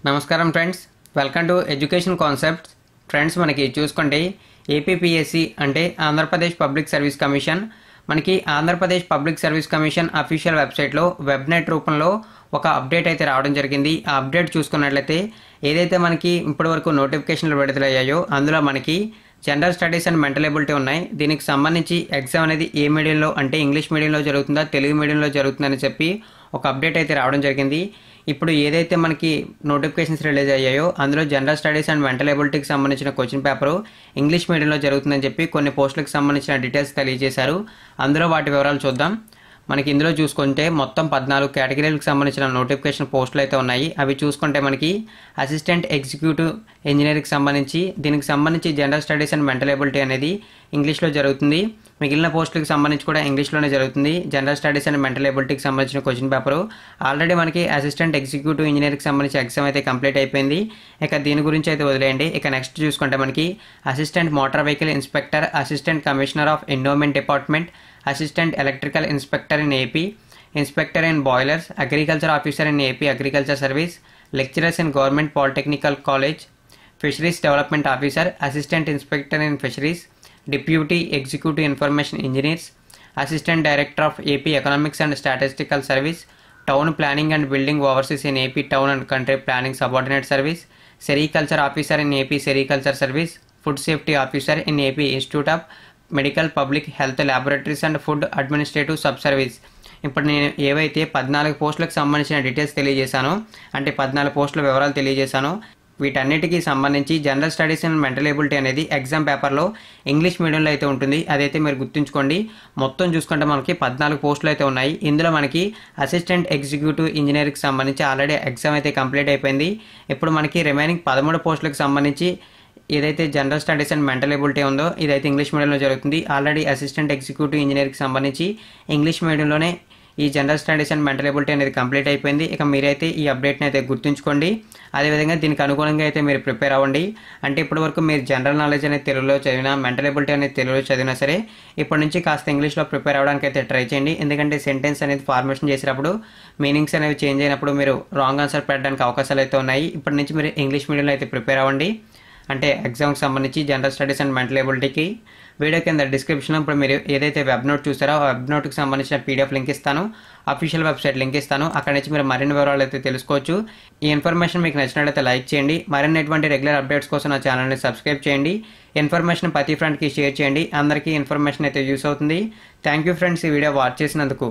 నమస్కారం friends, welcome to education concepts. Friends, మనకి చూసుకుంటే ఏపీపీఎస్సీ అంటే ఆంధ్రప్రదేశ్ పబ్లిక్ సర్వీస్ కమిషన్, మనకి Andhra Pradesh public service commission official వెబ్సైట్లో వెబ్నెట్ రూపంలో ఒక అప్డేట్ అయితే రావడం జరిగింది. ఆ అప్డేట్ చూసుకున్నట్లయితే ఏదైతే మనకి ఇప్పటివరకు నోటిఫికేషన్లు విడుదలయ్యాయో అందులో మనకి general studies and mental ability ఉన్నాయి. దీనికి సంబంధించి ఎగ్జామ్ అనేది ఏ మీడియంలో అంటే ఇంగ్లీష్ మీడియంలో జరుగుతుందా తెలుగు మీడియంలో జరుగుతుందని చెప్పి ఒక అప్డేట్ అయితే రావడం జరిగింది. ఇప్పుడు ఏదైతే మనకి నోటిఫికేషన్స్ రిలీజ్ అయ్యాయో అందులో జనరల్ స్టడీస్ అండ్ మెంటల్ ఎబిలిటీకి సంబంధించిన క్వశ్చన్ పేపరు ఇంగ్లీష్ మీడియంలో జరుగుతుందని చెప్పి కొన్ని పోస్టులకు సంబంధించిన డీటెయిల్స్ తెలియజేశారు. అందులో వాటి వివరాలు చూద్దాం. మనకి ఇందులో చూసుకుంటే మొత్తం 14 కేటగిరీలకు సంబంధించిన నోటిఫికేషన్ పోస్టులు అయితే ఉన్నాయి. అవి చూసుకుంటే మనకి అసిస్టెంట్ ఎగ్జిక్యూటివ్ ఇంజనీరింగ్కి సంబంధించి దీనికి సంబంధించి general studies and mental ability అనేది ఇంగ్లీష్లో జరుగుతుంది. మిగిలిన పోస్టులకు సంబంధించి కూడా ఇంగ్లీష్లోనే జరుగుతుంది. జనరల్ స్టడీస్ అండ్ మెంటల్ ఎబిలిటీకి సంబంధించిన క్వశ్చన్ పేపరు ఆల్రెడీ మనకి అసిస్టెంట్ ఎగ్జిక్యూటివ్ ఇంజనీరింగ్కి సంబంధించి ఎగ్జామ్ అయితే కంప్లీట్ అయిపోయింది. ఇక దీని గురించి అయితే వదిలేయండి. ఇక నెక్స్ట్ చూసుకుంటే మనకి assistant motor vehicle inspector, assistant commissioner of endowment department, assistant electrical inspector in AP, inspector in boilers, agriculture officer in AP agriculture service, lecturers in government polytechnical college, fisheries development officer, assistant inspector in fisheries, deputy executive information engineers, assistant director of AP economics and statistical service, town planning and building overseas in AP town and country planning subordinate service, sericulture officer in AP sericulture service, food safety officer in AP institute of medical public health laboratories and food administrative sub service. ఇప్పుడు నేను ఏవైతే 14 పోస్టులకు సంబంధించిన details తెలియజేశానో అంటే 14 పోస్టుల వివరాలు తెలియజేశానో వీటన్నిటికీ సంబంధించి general studies and mental ability అనేది ఎగ్జామ్ పేపర్లో ఇంగ్లీష్ మీడియంలో అయితే ఉంటుంది. అదైతే మీరు గుర్తుంచుకోండి. మొత్తం చూసుకుంటే మనకి 14 పోస్టులు అయితే ఉన్నాయి. ఇందులో మనకి అసిస్టెంట్ ఎగ్జిక్యూటివ్ ఇంజనీరింగ్కి సంబంధించి ఆల్రెడీ ఎగ్జామ్ అయితే కంప్లీట్ అయిపోయింది. ఇప్పుడు మనకి రిమైనింగ్ 13 పోస్టులకు సంబంధించి ఏదైతే general studies and mental ability ఉందో ఇదైతే ఇంగ్లీష్ మీడియంలో జరుగుతుంది. ఆల్రెడీ అసిస్టెంట్ ఎగ్జిక్యూటివ్ ఇంజనీరింగ్కి సంబంధించి ఇంగ్లీష్ మీడియంలోనే ఈ general studies and mental ability అనేది కంప్లీట్ అయిపోయింది. ఇక మీరైతే ఈ అప్డేట్ని అయితే గుర్తుంచుకోండి. అదేవిధంగా దీనికి అనుగుణంగా అయితే మీరు ప్రిపేర్ అవ్వండి. అంటే ఇప్పటివరకు మీరు జనరల్ నాలెడ్జ్ అనేది తెలుగులో చదివినా, మెంటల్ ఎబిలిటీ అనేది తెలుగులో చదివినా సరే ఇప్పటి నుంచి కాస్త ఇంగ్లీష్లో ప్రిపేర్ అవ్వడానికి అయితే ట్రై చేయండి. ఎందుకంటే సెంటెన్స్ అనేది ఫార్మేషన్ చేసినప్పుడు మీనింగ్స్ అనేవి చేంజ్ అయినప్పుడు మీరు రాంగ్ ఆన్సర్ పెట్టడానికి అవకాశాలు అయితే ఉన్నాయి. ఇప్పటి నుంచి మీరు ఇంగ్లీష్ మీడియంలో అయితే ప్రిపేర్ అవ్వండి. అంటే ఎగ్జామ్కి సంబంధించి జనరల్ స్టడీస్ అండ్ మెంటల్ ఎబిలిటీకి వీడియో కింద డిస్క్రిప్షన్లో ఇప్పుడు మీరు ఏదైతే వెబ్ నోట్ చూసారో ఆ వెబ్ నోట్కి సంబంధించిన పీడిఎఫ్ లింక్ ఇస్తాను, అఫీషియల్ వెబ్సైట్ లింక్ ఇస్తాను. అక్కడ నుంచి మీరు మరిన్ని వివరాలు అయితే తెలుసుకోవచ్చు. ఈ ఇన్ఫర్మేషన్ మీకు నచ్చినట్లయితే లైక్ చేయండి. మరిన్ని ఎటువంటి రెగ్యులర్ అప్డేట్స్ కోసం నా ఛానల్ని సబ్స్క్రైబ్ చేయండి. ఇన్ఫర్మేషన్ ప్రతి ఫ్రెండ్కి షేర్ చేయండి. అందరికీ ఇన్ఫర్మేషన్ అయితే యూస్ అవుతుంది. థ్యాంక్ యూ ఫ్రెండ్స్, ఈ వీడియో వాచ్ చేసినందుకు.